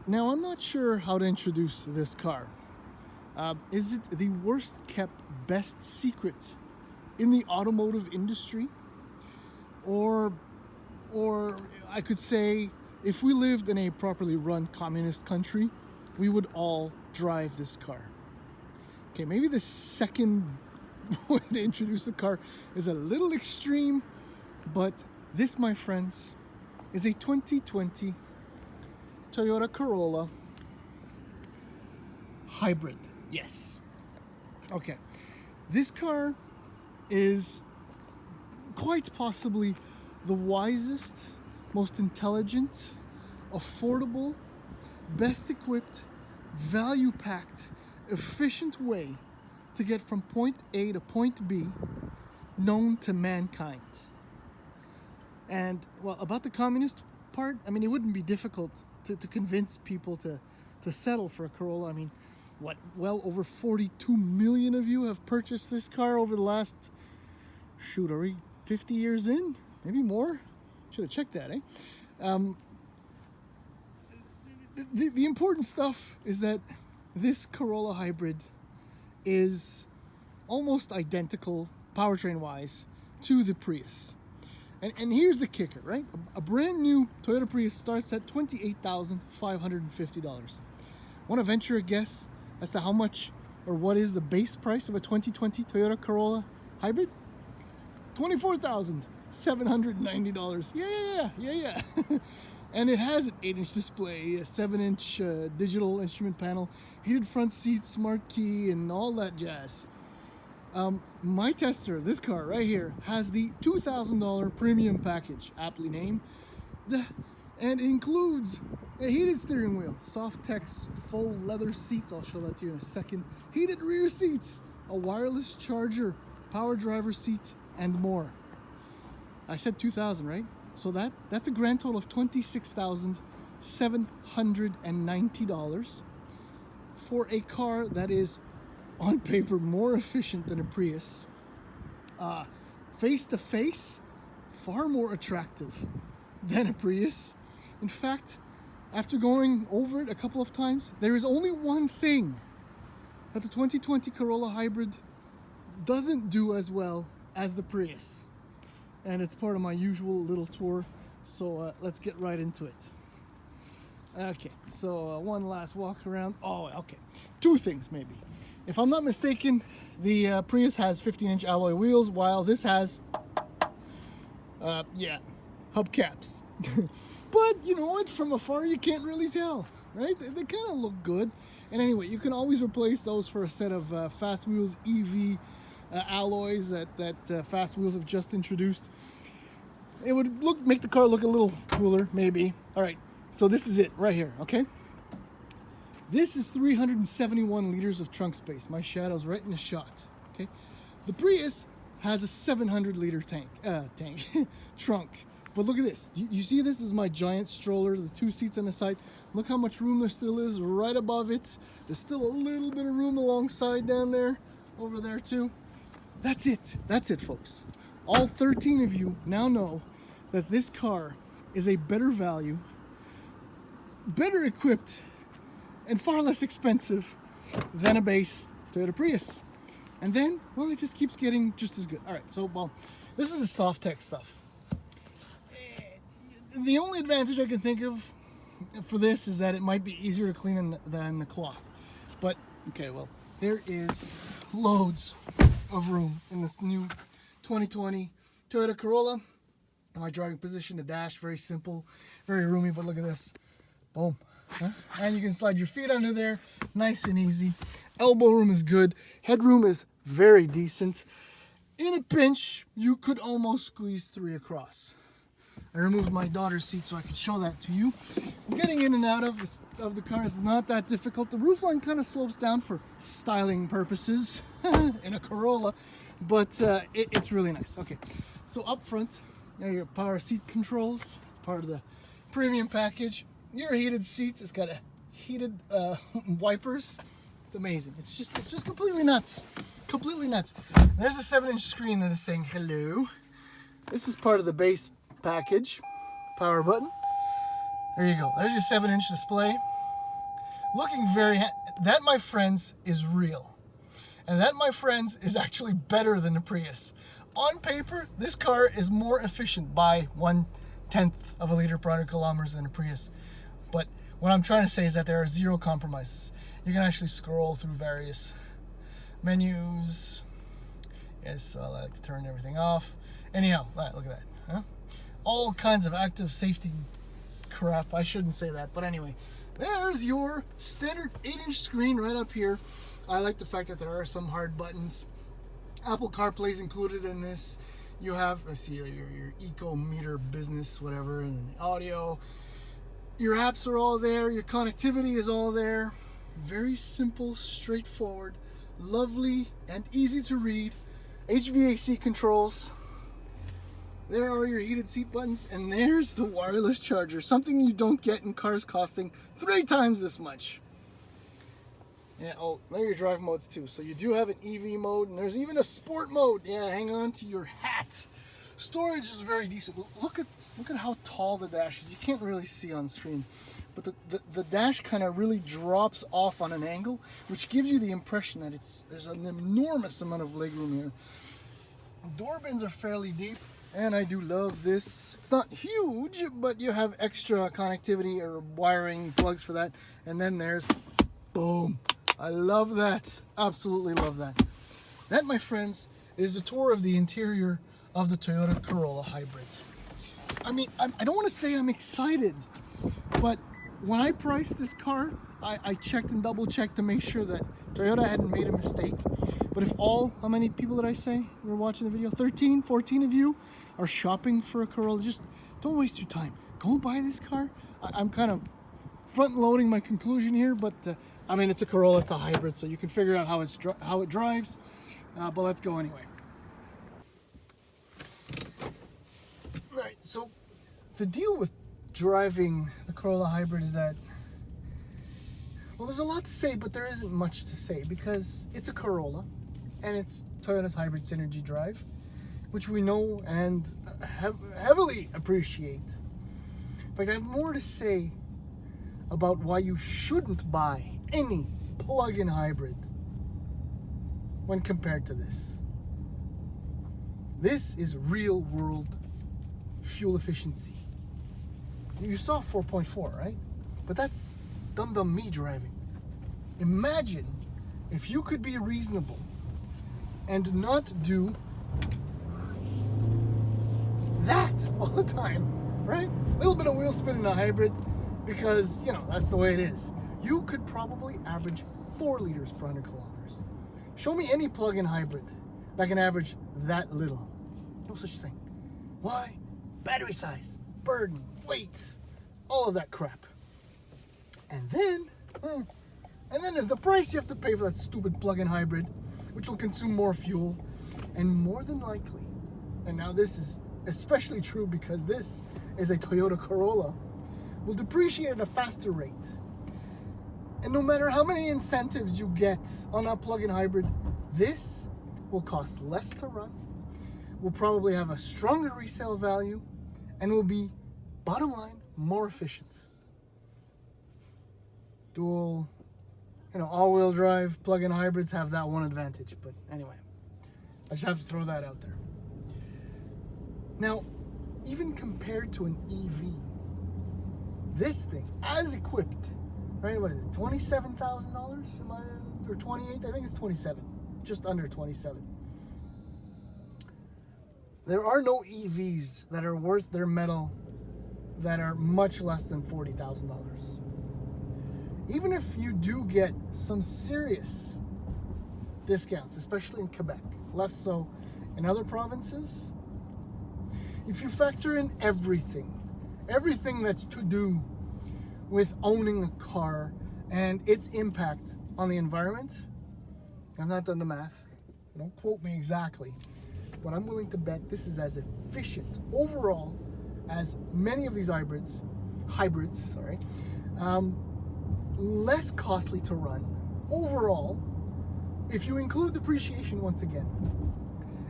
Now, I'm not sure how to introduce this car. Is it the worst kept, best secret in the automotive industry? Or I could say, if we lived in a properly run communist country, we would all drive this car. Okay, maybe the second way to introduce the car is a little extreme, but this, my friends, is a 2020 Toyota Corolla Hybrid. Yes. Okay. This car is quite possibly the wisest, most intelligent, affordable, best equipped, value-packed, efficient way to get from point A to point B known to mankind. And, well, about the communist part, I mean, it wouldn't be difficult to convince people to settle for a Corolla. I mean, what, well over 42 million of you have purchased this car over the last, shoot, are we 50 years in? Maybe more? Should have checked that, eh? The important stuff is that this Corolla Hybrid is almost identical, powertrain-wise, to the Prius. And here's the kicker, right? A brand new Toyota Prius starts at $28,550. Want to venture a guess as to how much or what is the base price of a 2020 Toyota Corolla Hybrid? $24,790. Yeah. And it has an 8-inch display, a 7-inch digital instrument panel, heated front seats, smart key, and all that jazz. My tester, this car right here, has the $2,000 premium package, aptly named, and includes a heated steering wheel, Softex faux leather seats, I'll show that to you in a second, heated rear seats, a wireless charger, power driver seat, and more. I said 2,000, right? So that's a grand total of $26,790 for a car that is, on paper, more efficient than a Prius. Face to face, far more attractive than a Prius. In fact, after going over it a couple of times, there is only one thing that the 2020 Corolla Hybrid doesn't do as well as the Prius. And it's part of my usual little tour, so let's get right into it. Okay, so one last walk around. Oh, okay. Two things, maybe. If I'm not mistaken, the Prius has 15-inch alloy wheels, while this has, hubcaps. But, you know what, from afar you can't really tell, right? They kind of look good. And anyway, you can always replace those for a set of Fast Wheels EV alloys that Fast Wheels have just introduced. It would make the car look a little cooler, maybe. All right, so this is it right here, okay? This is 371 liters of trunk space. My shadow's right in the shot, okay? The Prius has a 700-liter trunk. But look at this. You see this is my giant stroller, the two seats on the side. Look how much room there still is right above it. There's still a little bit of room alongside down there, over there too. That's it, folks. All 13 of you now know that this car is a better value, better equipped, and far less expensive than a base Toyota Prius. And then, well, it just keeps getting just as good. All right, so, well, this is the Softex stuff. The only advantage I can think of for this is that it might be easier to clean than the cloth. But, okay, well, there is loads of room in this new 2020 Toyota Corolla. My driving position, the dash, very simple, very roomy, but look at this. Boom. Huh? And you can slide your feet under there, nice and easy. Elbow room is good. Headroom is very decent. In a pinch, you could almost squeeze 3 across. I removed my daughter's seat so I could show that to you. Getting in and out of the car is not that difficult. The roofline kind of slopes down for styling purposes in a Corolla, but it's really nice. Okay, so up front, your power seat controls. It's part of the premium package. Your heated seats. It's got a heated wipers. It's amazing. It's just completely nuts. Completely nuts. There's a 7-inch screen that is saying hello. This is part of the base package. Power button. There you go. There's your 7-inch display. looking very, that, my friends, is real. And that, my friends, is actually better than the Prius. On paper, this car is more efficient by 1/10 of a liter per 100 kilometers than a Prius. But what I'm trying to say is that there are zero compromises. You can actually scroll through various menus. Yes, I like to turn everything off. Anyhow, look at that. Huh? All kinds of active safety crap. I shouldn't say that, but anyway. There's your standard 8-inch screen right up here. I like the fact that there are some hard buttons. Apple CarPlay is included in this. You have, let's see, your eco meter business, whatever, and the audio. Your apps are all there. Your connectivity is all there. Very simple, straightforward, lovely, and easy to read. HVAC controls. There are your heated seat buttons, and there's the wireless charger, something you don't get in cars costing 3 times this much. Yeah, oh, there are your drive modes too. So you do have an EV mode, and there's even a sport mode. Yeah, hang on to your hat. Storage is very decent. Look at how tall the dash is. You can't really see on screen, but the dash kind of really drops off on an angle, which gives you the impression that there's an enormous amount of legroom here. Door bins are fairly deep. And I do love this. It's not huge, but you have extra connectivity or wiring plugs for that. And then there's, boom. I love that. Absolutely love that. That, my friends, is a tour of the interior of the Toyota Corolla Hybrid. I mean, I don't want to say I'm excited, but when I priced this car, I checked and double checked to make sure that Toyota hadn't made a mistake. But if how many people did I say were watching the video? 13, 14 of you are shopping for a Corolla. Just don't waste your time. Go buy this car. I'm kind of front loading my conclusion here, but I mean, it's a Corolla, it's a hybrid, so you can figure out how it drives. But let's go anyway. All right, so the deal with driving the Corolla Hybrid is that, well, there's a lot to say, but there isn't much to say because it's a Corolla and it's Toyota's hybrid synergy drive, which we know and heavily appreciate. In fact, I have more to say about why you shouldn't buy any plug-in hybrid when compared to this. This is real-world fuel efficiency. You saw 4.4, right? But that's dum-dum me driving. Imagine if you could be reasonable and not do that all the time, right? A little bit of wheel spin in a hybrid because, you know, that's the way it is. You could probably average 4 liters per 100 kilometers. Show me any plug-in hybrid that can average that little. No such thing. Why? Battery size, burden, weight, all of that crap. And then there's the price you have to pay for that stupid plug-in hybrid, which will consume more fuel, and more than likely, and now this is especially true because this is a Toyota Corolla, will depreciate at a faster rate. And no matter how many incentives you get on that plug-in hybrid, this will cost less to run, will probably have a stronger resale value, and will be, bottom line, more efficient. Dual, all-wheel drive plug-in hybrids have that one advantage, but anyway, I just have to throw that out there. Now, even compared to an EV, this thing, as equipped, right, what is it, $27,000? Or 28? I think it's 27, just under 27. There are no EVs that are worth their metal that are much less than $40,000. Even if you do get some serious discounts, especially in Quebec, less so in other provinces, if you factor in everything that's to do with owning a car and its impact on the environment, I've not done the math, don't quote me exactly, but I'm willing to bet this is as efficient overall as many of these hybrids, less costly to run overall if you include depreciation once again.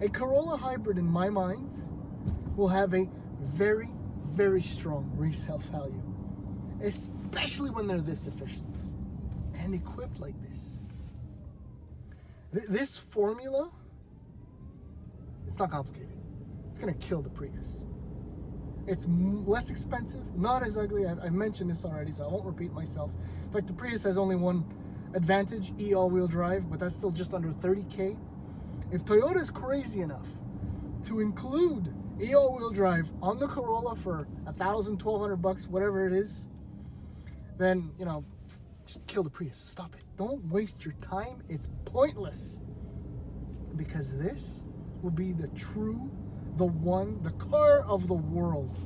A Corolla Hybrid, in my mind, will have a very, very strong resale value, especially when they're this efficient. and equipped like this. This formula, it's not complicated. It's gonna kill the Prius. It's less expensive, not as ugly. I mentioned this already, so I won't repeat myself. In fact, the Prius has only one advantage, all-wheel drive, but that's still just under 30K. If Toyota is crazy enough to include all-wheel drive on the Corolla for $1,000, $1,200, whatever it is, then, you know, just kill the Prius. Stop it. Don't waste your time. It's pointless. Because this will be the car of the world.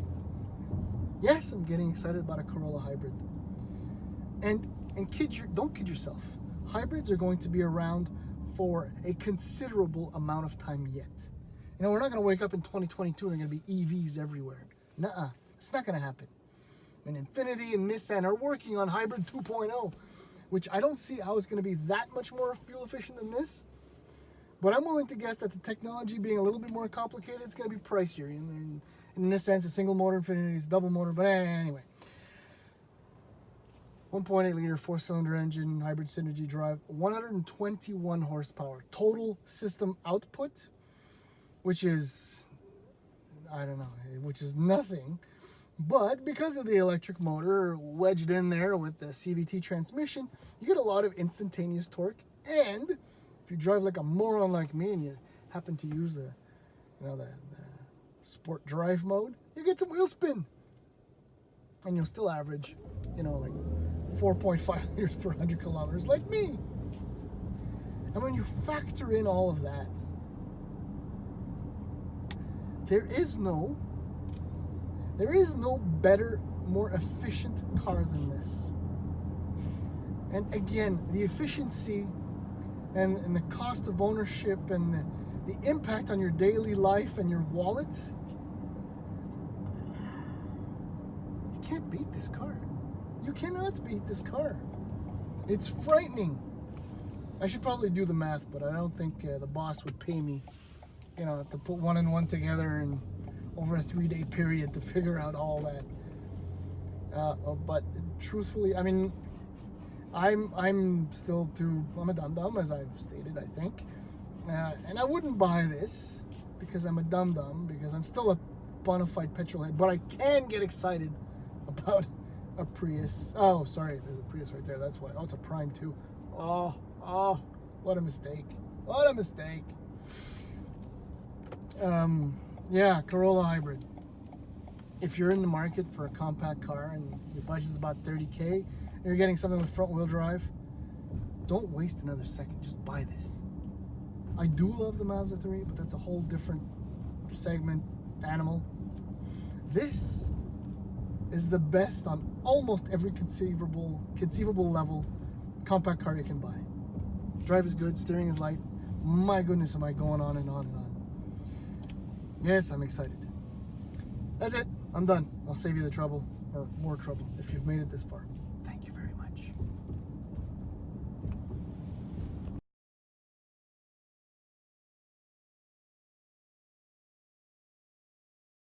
Yes, I'm getting excited about a Corolla Hybrid. And don't kid yourself. Hybrids are going to be around for a considerable amount of time yet. You know, we're not going to wake up in 2022 and there are going to be EVs everywhere. Nuh-uh. It's not going to happen. And Infiniti and Nissan are working on Hybrid 2.0, which I don't see how it's going to be that much more fuel efficient than this. But I'm willing to guess that the technology being a little bit more complicated, it's going to be pricier. In this sense, a single motor Infiniti is double motor. But anyway, 1.8 liter 4-cylinder engine, hybrid synergy drive, 121 horsepower. Total system output, which is, I don't know, which is nothing. But because of the electric motor wedged in there with the CVT transmission, you get a lot of instantaneous torque. And if you drive like a moron like me and you happen to use the sport drive mode, you get some wheel spin. And you'll still average, like 4.5 liters per 100 kilometers like me. And when you factor in all of that, there is no better, more efficient car than this. And again, the efficiency and the cost of ownership and the impact on your daily life and your wallet, you can't beat this car. You cannot beat this car. It's frightening. I should probably do the math, but I don't think the boss would pay me, to put one and one together and over a 3-day period to figure out all that. But truthfully, I mean, I'm a dum-dum, as I've stated, I think. And I wouldn't buy this because I'm a dum-dum, because I'm still a bona fide petrol head, but I can get excited about a Prius. Oh, sorry, there's a Prius right there, that's why. Oh, it's a Prime too. Oh, what a mistake. What a mistake. Yeah, Corolla Hybrid. If you're in the market for a compact car and your budget's about 30K, and you're getting something with front wheel drive, don't waste another second. Just buy this. I do love the Mazda 3, but that's a whole different segment animal. This is the best on almost every conceivable level compact car you can buy. Drive is good, steering is light. My goodness, am I going on and on and on. Yes, I'm excited. That's it. I'm done. I'll save you the trouble, or more trouble, if you've made it this far.